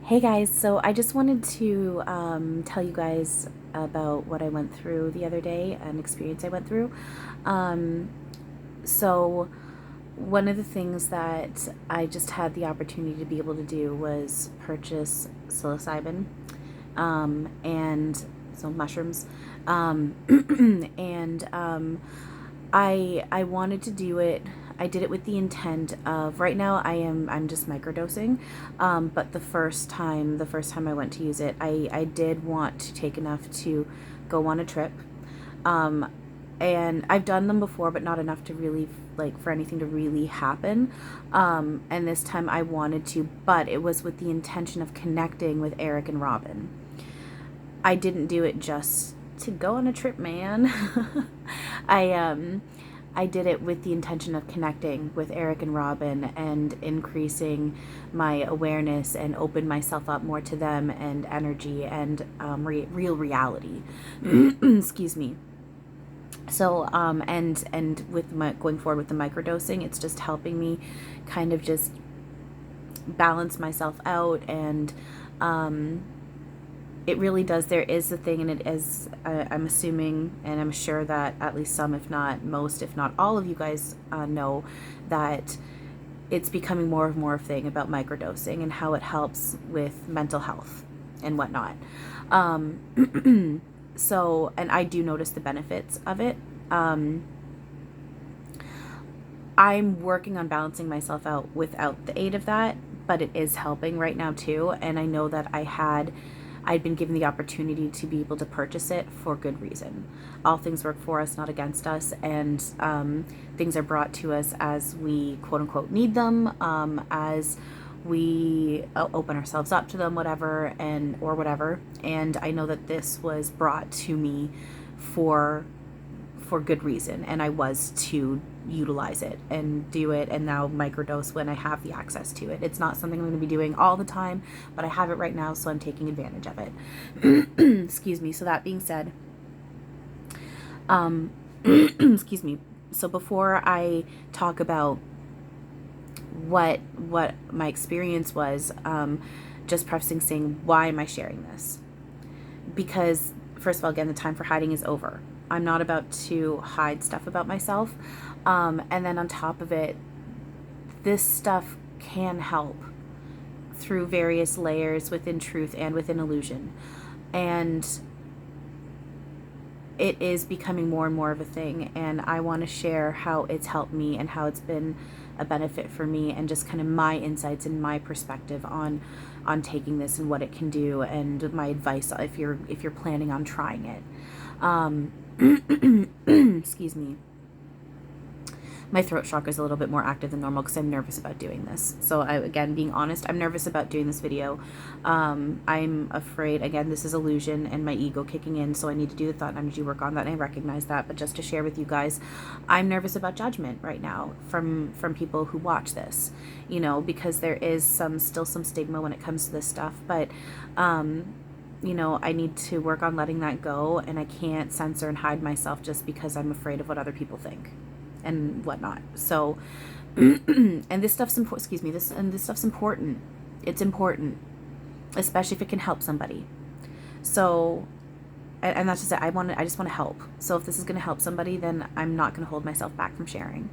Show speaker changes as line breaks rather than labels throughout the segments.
Hey guys, so I just wanted to tell you guys about what I went through the other day, an experience I went through. Um, so, one of the things that I just had the opportunity to be able to do was purchase psilocybin and so mushrooms. Um, and I wanted to do it. I did it with the intent of right now I'm just microdosing, but the first time I went to use it, I did want to take enough to go on a trip, um, and I've done them before, but not enough to really like for anything to really happen. And this time I wanted to, but it was with the intention of connecting with Erik and Robin. I didn't do it just to go on a trip, man. I I did it with the intention of connecting with Erik and Robin and increasing my awareness and open myself up more to them and energy and real reality. Excuse me. So and with my going forward with the microdosing, it's just helping me kind of just balance myself out and um, it really does. There is a thing, and it is, I'm assuming, and I'm sure that at least some, if not most, if not all of you guys know that it's becoming more and more a thing about microdosing and how it helps with mental health and whatnot. So, and I do notice the benefits of it. Um, I'm working on balancing myself out without the aid of that, but it is helping right now too. And I know that I'd been given the opportunity to be able to purchase it for good reason. All things work for us, not against us, and things are brought to us as we quote unquote need them, as we open ourselves up to them, whatever, and or whatever. And I know that this was brought to me for good reason, and I was to utilize it and do it and now microdose when I have the access to it. It's not something I'm going to be doing all the time, but I have it right now, so I'm taking advantage of it. Excuse me. So that being said, um, excuse me. So before I talk about what my experience was, just prefacing saying why am I sharing this? Because first of all, again, the time for hiding is over. I'm not about to hide stuff about myself. And then on top of it, this stuff can help through various layers within truth and within illusion. And it is becoming more and more of a thing. And I want to share how it's helped me and how it's been a benefit for me and just kind of my insights and my perspective on taking this and what it can do and my advice if you're planning on trying it. Excuse me. My throat chakra is a little bit more active than normal because I'm nervous about doing this. So again, being honest, I'm nervous about doing this video. I'm afraid, again, this is illusion and my ego kicking in, so I need to do the thought and energy work on that, and I recognize that. But just to share with you guys, I'm nervous about judgment right now from people who watch this, because there is still some stigma when it comes to this stuff. But I need to work on letting that go, and I can't censor and hide myself just because I'm afraid of what other people think and whatnot. So, and this stuff's important. Excuse me. This stuff's important. It's important, especially if it can help somebody. So, and that's just it. I just want to help. So if this is going to help somebody, then I'm not going to hold myself back from sharing.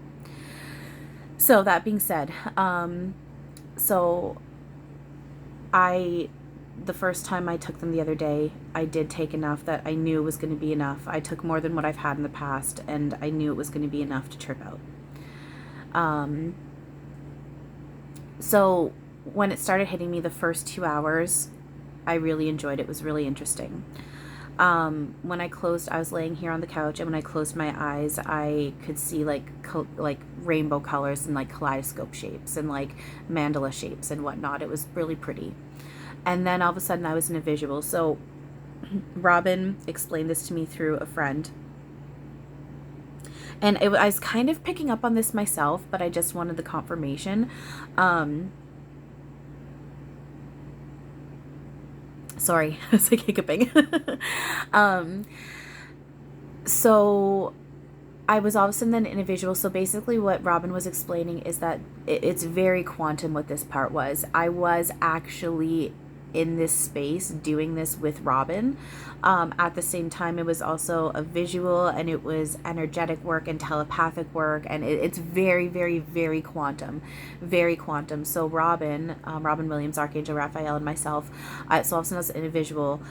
So that being said, so the first time I took them the other day, I did take enough that I knew was going to be enough. I took more than what I've had in the past, and I knew it was going to be enough to trip out. So when it started hitting me the first 2 hours, I really enjoyed it. It was really interesting. When I was laying here on the couch, and when I closed my eyes, I could see like rainbow colors and like kaleidoscope shapes and like mandala shapes and whatnot. It was really pretty. And then all of a sudden I was in a visual. So Robin explained this to me through a friend. And I was kind of picking up on this myself, but I just wanted the confirmation. Sorry, I was like hiccuping. So I was all of a sudden then in a visual. So basically what Robin was explaining is that it's very quantum what this part was. I was actually in this space doing this with Robin. At the same time, it was also a visual, and it was energetic work and telepathic work, and it's very, very, very quantum, very quantum. So Robin Williams, Archangel Raphael, and myself, so also known as in a visual,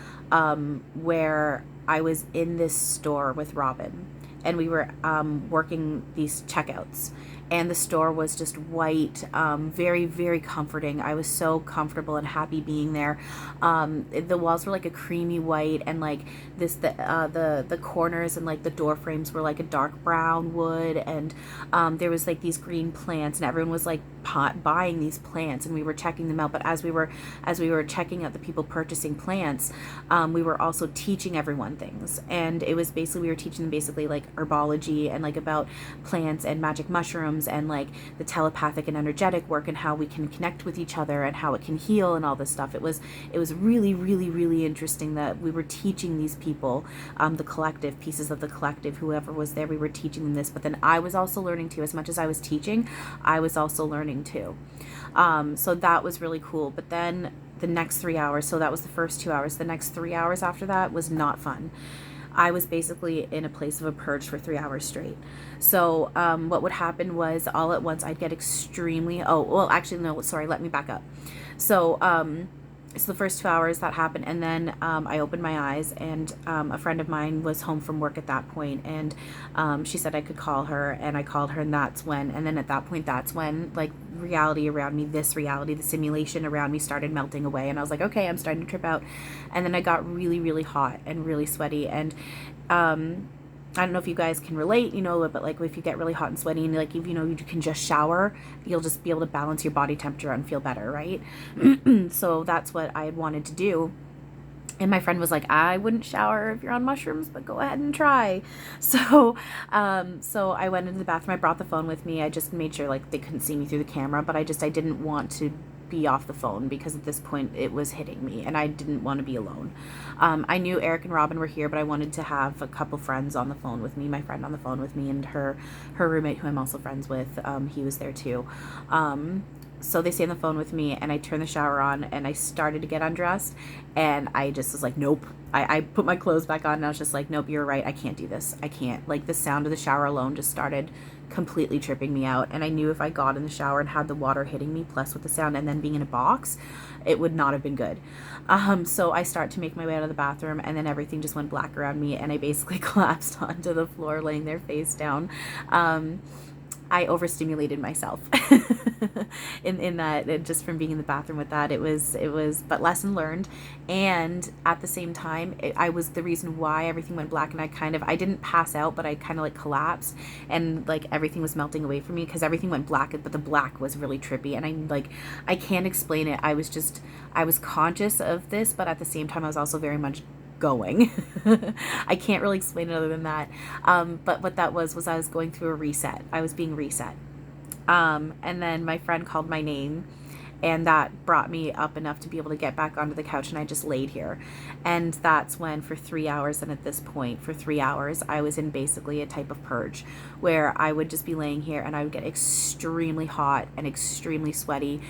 where I was in this store with Robin, and we were working these checkouts, and the store was just white, very, very comforting. I was so comfortable and happy being there. The walls were like a creamy white, and like the corners and like the door frames were like a dark brown wood, and there was like these green plants, and everyone was like buying these plants, and we were checking them out. But as we were checking out the people purchasing plants, we were also teaching everyone things, and it was basically, we were teaching them basically like herbology and like about plants and magic mushrooms, and like the telepathic and energetic work, and how we can connect with each other, and how it can heal, and all this stuff. It was really, really, really interesting that we were teaching these people, the collective, pieces of the collective, whoever was there, we were teaching them this. But then I was also learning too. As much as I was teaching, I was also learning too. So that was really cool. But then the next 3 hours, so that was the first 2 hours, the next 3 hours after that was not fun. I was basically in a place of a purge for 3 hours straight. So what would happen was, all at once, I'd get extremely, let me back up. So the first 2 hours that happened, and then I opened my eyes, and a friend of mine was home from work at that point, and she said I could call her, and I called her, and that's when, and then at that point, that's when like reality around me, this reality, the simulation around me started melting away, and I was like, okay, I'm starting to trip out. And then I got really, really hot and really sweaty, and I don't know if you guys can relate, but like if you get really hot and sweaty, and like, if you can just shower, you'll just be able to balance your body temperature and feel better, right? So that's what I had wanted to do. And my friend was like, I wouldn't shower if you're on mushrooms, but go ahead and try. So I went into the bathroom. I brought the phone with me. I just made sure like they couldn't see me through the camera, but I didn't want to be off the phone, because at this point it was hitting me, and I didn't want to be alone. I knew Erik and Robin were here, but I wanted to have a couple friends on the phone with me, my friend on the phone with me, and her roommate, who I'm also friends with, he was there too. So they stayed on the phone with me, and I turned the shower on, and I started to get undressed, and I just was like, nope. I put my clothes back on, and I was just like, nope, you're right. I can't do this. I can't. Like, the sound of the shower alone just started completely tripping me out. And I knew if I got in the shower and had the water hitting me, plus with the sound, and then being in a box, it would not have been good. So I start to make my way out of the bathroom, and then everything just went black around me, and I basically collapsed onto the floor, laying there face down. I overstimulated myself in that, just from being in the bathroom with that. It was, but lesson learned. And at the same time, I was the reason why everything went black, and I didn't pass out, but I kind of like collapsed, and like everything was melting away from me, because everything went black, but the black was really trippy, and I can't explain it. I was conscious of this, but at the same time, I was also very much going. I can't really explain it other than that. But what that was I was going through a reset. I was being reset. And then my friend called my name, and that brought me up enough to be able to get back onto the couch, and I just laid here. And that's when, for 3 hours, and at this point, for 3 hours, I was in basically a type of purge, where I would just be laying here, and I would get extremely hot and extremely sweaty,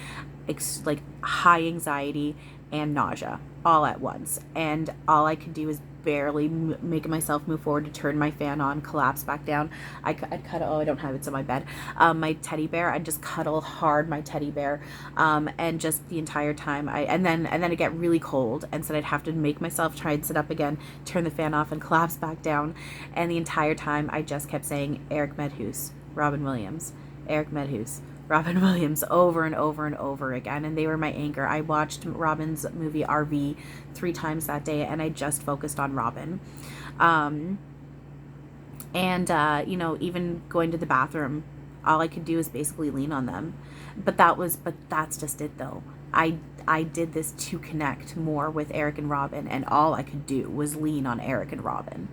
like high anxiety and nausea all at once, and all I could do was barely make myself move forward to turn my fan on, collapse back down. I'd cuddle, I don't have it, it's on my bed, my teddy bear. I'd just cuddle hard my teddy bear, and just the entire time and then it'd get really cold, and so I'd have to make myself try and sit up again, turn the fan off, and collapse back down. And the entire time I just kept saying, Erik Medhus, Robin Williams, Erik Medhus, Robin Williams, over and over and over again, and they were my anchor. I watched Robin's movie RV 3 times that day, and I just focused on Robin. Even going to the bathroom, all I could do is basically lean on them. But that's just it, though. I did this to connect more with Erik and Robin, and all I could do was lean on Erik and Robin.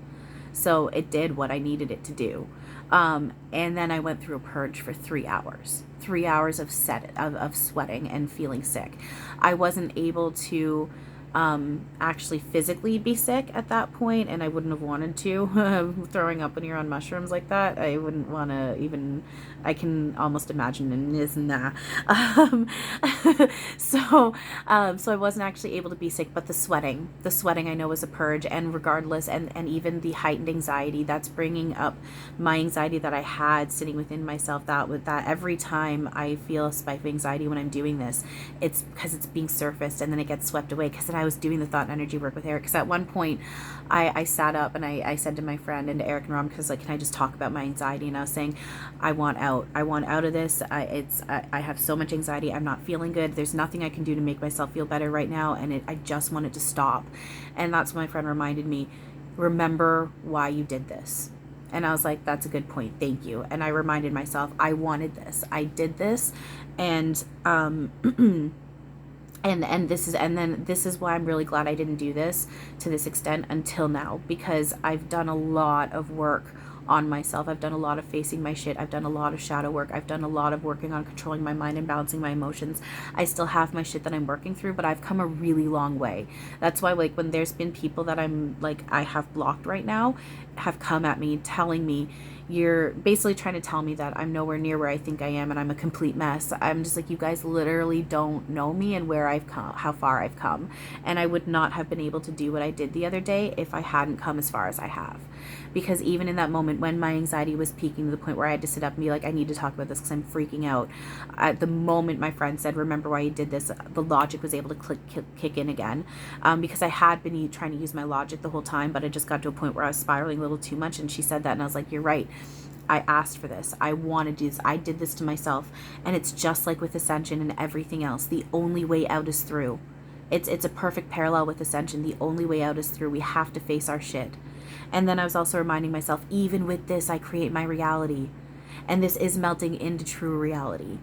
So it did what I needed it to do. And then I went through a purge for 3 hours. 3 hours of sweating and feeling sick. I wasn't able to actually physically be sick at that point, and I wouldn't have wanted to. Throwing up when you're on mushrooms like that, I wouldn't want to even, I can almost imagine it is nah. Um, so I wasn't actually able to be sick, but the sweating I know was a purge, and regardless, and even the heightened anxiety, that's bringing up my anxiety that I had sitting within myself, that with that every time I feel a spike of anxiety when I'm doing this, it's because it's being surfaced and then it gets swept away. Because then I was doing the thought and energy work with Erik. Because at one point I sat up and I said to my friend and to Erik and Robin, because like, can I just talk about my anxiety? And I was saying, I want out of this. I have so much anxiety. I'm not feeling good. There's nothing I can do to make myself feel better right now, and I just want it to stop. And that's when my friend reminded me, remember why you did this. And I was like, that's a good point, thank you. And I reminded myself, I wanted this, I did this, and and this is why I'm really glad I didn't do this to this extent until now, because I've done a lot of work on myself. I've done a lot of facing my shit. I've done a lot of shadow work. I've done a lot of working on controlling my mind and balancing my emotions. I still have my shit that I'm working through, but I've come a really long way. That's why, like, when there's been people that I'm like, I have blocked right now, have come at me telling me, you're basically trying to tell me that I'm nowhere near where I think I am and I'm a complete mess. I'm just like, you guys literally don't know me and where I've come, how far I've come. And I would not have been able to do what I did the other day if I hadn't come as far as I have. Because even in that moment when my anxiety was peaking to the point where I had to sit up and be like, I need to talk about this because I'm freaking out. At the moment my friend said, remember why you did this, the logic was able to kick in again. Because I had been trying to use my logic the whole time, but I just got to a point where I was spiraling a little too much. And she said that, and I was like, you're right. I asked for this. I want to do this. I did this to myself. And it's just like with Ascension and everything else. The only way out is through. It's a perfect parallel with Ascension. The only way out is through. We have to face our shit. And then I was also reminding myself, even with this, I create my reality. And this is melting into true reality.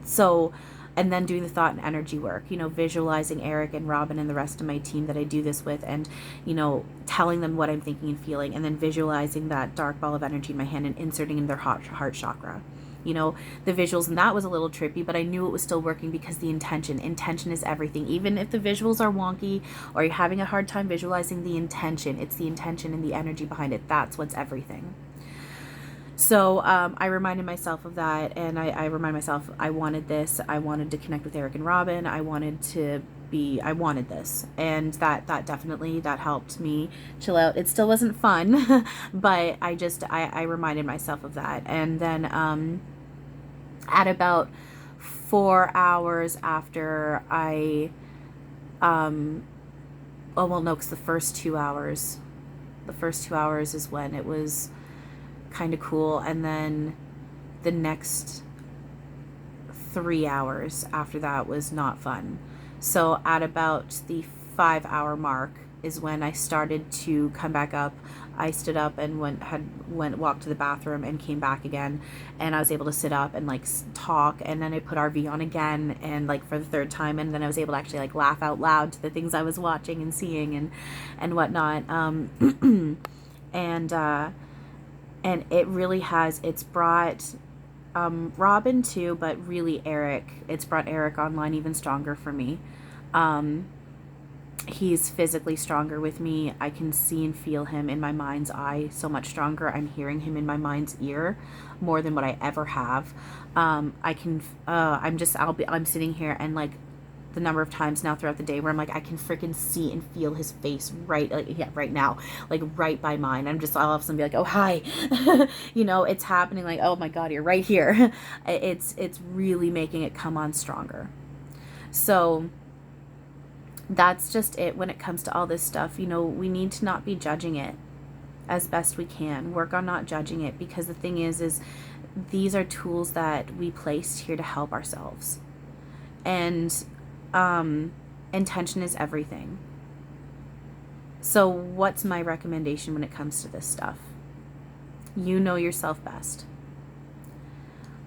So, and then doing the thought and energy work, you know, visualizing Erik and Robin and the rest of my team that I do this with, and, you know, telling them what I'm thinking and feeling, and then visualizing that dark ball of energy in my hand and inserting in their heart chakra. You know, the visuals, and that was a little trippy, but I knew it was still working because the intention is everything. Even if the visuals are wonky or you're having a hard time visualizing the intention, it's the intention and the energy behind it. That's what's everything. So I reminded myself of that, and I remind myself, I wanted this. I wanted to connect with Erik and Robin. I wanted this, and that definitely, that helped me chill out. It still wasn't fun, but I reminded myself of that. And then at about 4 hours after I oh well, no, because the first 2 hours is when it was kind of cool, and then the next 3 hours after that was not fun. So at about the 5-hour mark is when I started to come back up. I stood up and walked to the bathroom and came back again, and I was able to sit up and like talk, and then I put RV on again, and like for the 3rd time, and then I was able to actually like laugh out loud to the things I was watching and seeing and whatnot. And it really has, it's brought Robin too, but really Erik. It's brought Erik online even stronger for me. He's physically stronger with me. I can see and feel him in my mind's eye so much stronger. I'm hearing him in my mind's ear more than what I ever have. I'm sitting here and like the number of times now throughout the day where I'm like, I can freaking see and feel his face right now, like right by mine. I'll all of a sudden be like, oh, hi. You know, it's happening, like, oh my God, you're right here. It's really making it come on stronger. So that's just it when it comes to all this stuff. You know, we need to not be judging it as best we can. Work on not judging it, because the thing is these are tools that we placed here to help ourselves. And intention is everything. So what's my recommendation when it comes to this stuff? You know yourself best.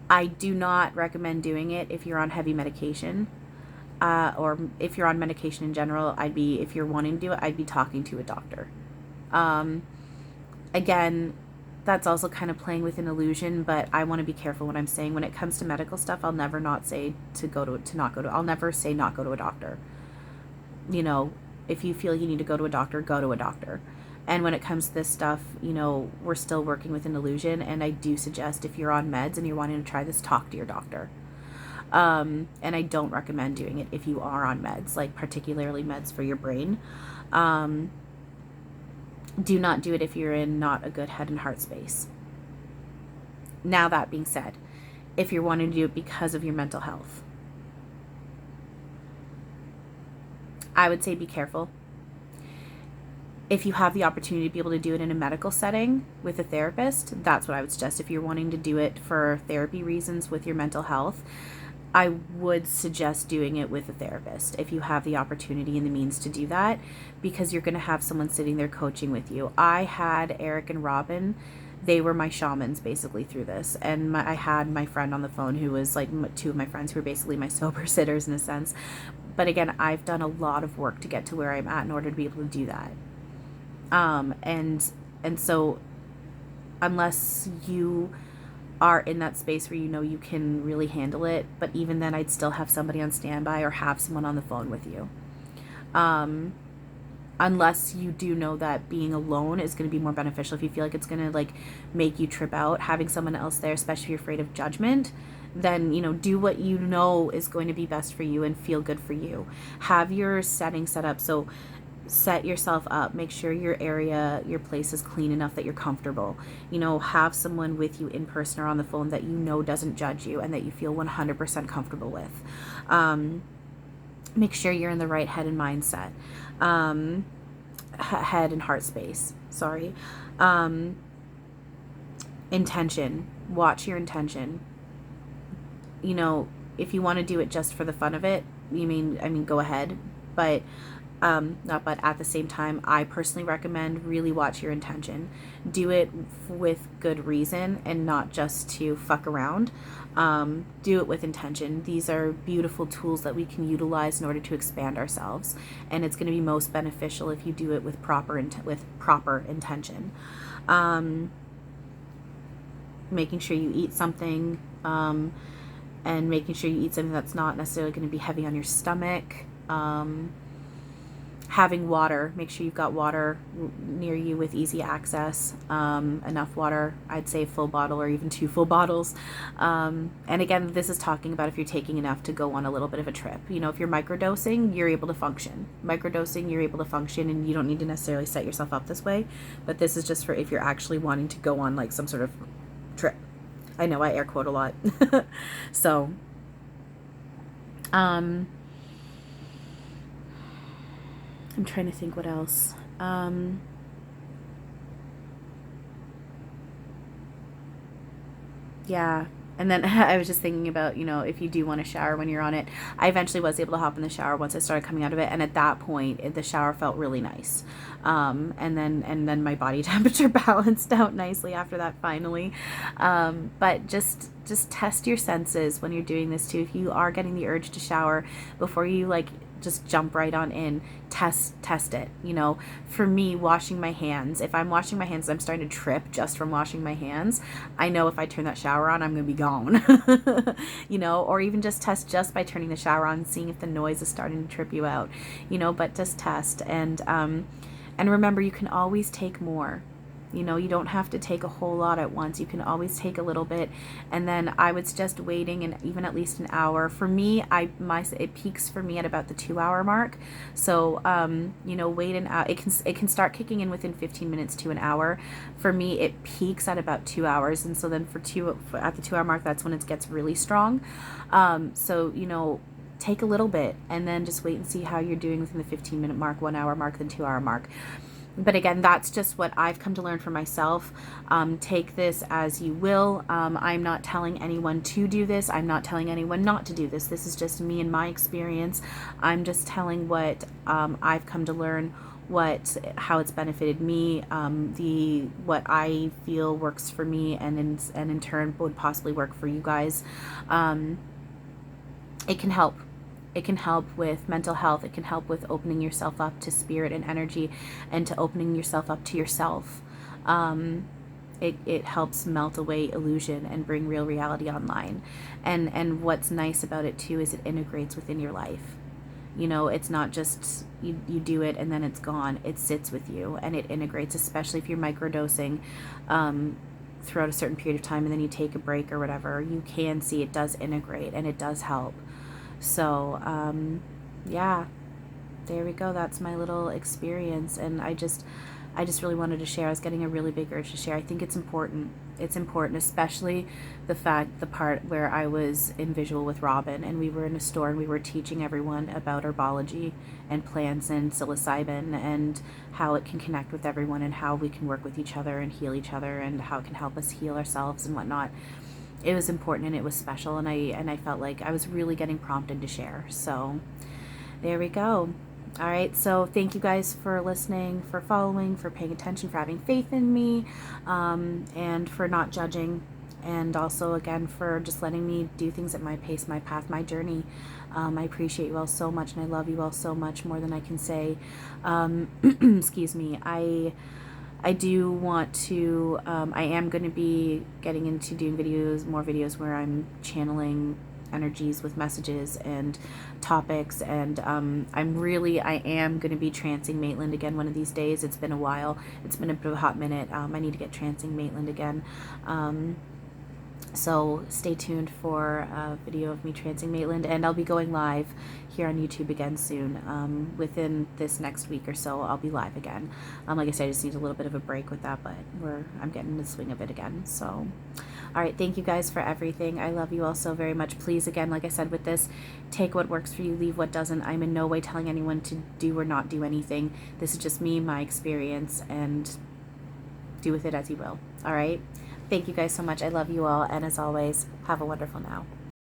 I do not recommend doing it if you're on heavy medication, or if you're on medication in general. If you're wanting to do it, I'd be talking to a doctor. Again, that's also kind of playing with an illusion, but I want to be careful what I'm saying. When it comes to medical stuff, I'll never not say I'll never say not go to a doctor. you know, if you feel you need to go to a doctor, go to a doctor. And when it comes to this stuff, you know, we're still working with an illusion. And I do suggest if you're on meds and you're wanting to try this, talk to your doctor. And I don't recommend doing it if you are on meds, like particularly meds for your brain. Do not do it if you're in not a good head and heart space. Now, that being said, if you're wanting to do it because of your mental health, I would say be careful. If you have the opportunity to be able to do it in a medical setting with a therapist, that's what I would suggest. If you're wanting to do it for therapy reasons with your mental health, I would suggest doing it with a therapist if you have the opportunity and the means to do that, because you're going to have someone sitting there coaching with you. I had Erik and Robin. They were my shamans basically through this. And I had my friend on the phone who was like two of my friends who were basically my sober sitters in a sense. But again, I've done a lot of work to get to where I'm at in order to be able to do that. And so unless you are in that space where you know you can really handle it, but even then I'd still have somebody on standby or have someone on the phone with you. Unless you do know that being alone is going to be more beneficial. If you feel like it's going to like make you trip out, having someone else there, especially if you're afraid of judgment, then, you know, do what you know is going to be best for you and feel good for you. Have your setting set up. So set yourself up, make sure your area, your place is clean enough that you're comfortable. You know, have someone with you in person or on the phone that you know doesn't judge you and that you feel 100% comfortable with. Make sure you're in the right head and mindset, head and heart space, sorry. Intention, watch your intention. You know, if you want to do it just for the fun of it, I mean, go ahead, but but at the same time, I personally recommend really watch your intention. Do it with good reason and not just to fuck around. Do it with intention. These are beautiful tools that we can utilize in order to expand ourselves, and it's going to be most beneficial if you do it with proper intention. Making sure you eat something, and making sure you eat something that's not necessarily going to be heavy on your stomach. Having water, make sure you've got water near you with easy access, enough water, I'd say full bottle or even 2 full bottles. And again, this is talking about if you're taking enough to go on a little bit of a trip. You know, if you're microdosing, you're able to function. Microdosing, you're able to function, and you don't need to necessarily set yourself up this way. But this is just for if you're actually wanting to go on like some sort of trip. I know I air quote a lot. So, I'm trying to think what else. Yeah. And then I was just thinking about, you know, if you do want to shower when you're on it. I eventually was able to hop in the shower once I started coming out of it. And at that point, the shower felt really nice. And then my body temperature balanced out nicely after that finally. But just test your senses when you're doing this too. If you are getting the urge to shower, before you like just jump right on in, test it. You know, for me, washing my hands, if I'm washing my hands, I'm starting to trip just from washing my hands, I know if I turn that shower on, I'm gonna be gone. You know, or even just test just by turning the shower on, seeing if the noise is starting to trip you out, you know. But just test, and remember, you can always take more. You know, you don't have to take a whole lot at once. You can always take a little bit, and then I would suggest waiting and even at least an hour. For me, it peaks for me at about the 2-hour mark. So, you know, wait an hour. It can start kicking in within 15 minutes to an hour. For me, it peaks at about 2 hours, and so then at the 2-hour mark, that's when it gets really strong. So, you know, take a little bit and then just wait and see how you're doing within the 15-minute mark, 1-hour mark, then 2-hour mark. But again, that's just what I've come to learn for myself. Take this as you will. I'm not telling anyone to do this. I'm not telling anyone not to do this. This is just me and my experience. I'm just telling what I've come to learn, how it's benefited me, what I feel works for me, and in turn would possibly work for you guys. It can help. It can help with mental health. It can help with opening yourself up to spirit and energy, and to opening yourself up to yourself. It helps melt away illusion and bring real reality online. And what's nice about it too is it integrates within your life. You know, it's not just you do it and then it's gone. It sits with you and it integrates, especially if you're microdosing throughout a certain period of time and then you take a break or whatever. You can see it does integrate and it does help. So, yeah, there we go. That's my little experience. And I just really wanted to share. I was getting a really big urge to share. I think it's important. It's important, especially the part where I was in visual with Robin and we were in a store and we were teaching everyone about herbology and plants and psilocybin and how it can connect with everyone and how we can work with each other and heal each other and how it can help us heal ourselves and whatnot. It was important and it was special, and I felt like I was really getting prompted to share. So there we go. All right, so thank you guys for listening, for following, for paying attention, for having faith in me, and for not judging, and also, again, for just letting me do things at my pace, my path, my journey. I appreciate you all so much, and I love you all so much, more than I can say. Excuse me. I do want to, I am going to be getting into doing more videos where I'm channeling energies with messages and topics, and I am going to be trancing Maitland again one of these days. It's been a while. It's been a bit of a hot minute. I need to get trancing Maitland again. So stay tuned for a video of me trancing Maitland, and I'll be going live here on YouTube again soon. Within this next week or so, I'll be live again. Like I said, I just need a little bit of a break with that, but I'm getting in the swing of it again. So, all right, thank you guys for everything. I love you all so very much. Please, again, like I said with this, take what works for you, leave what doesn't. I'm in no way telling anyone to do or not do anything. This is just me, my experience, and do with it as you will. All right? Thank you guys so much. I love you all. And as always, have a wonderful now.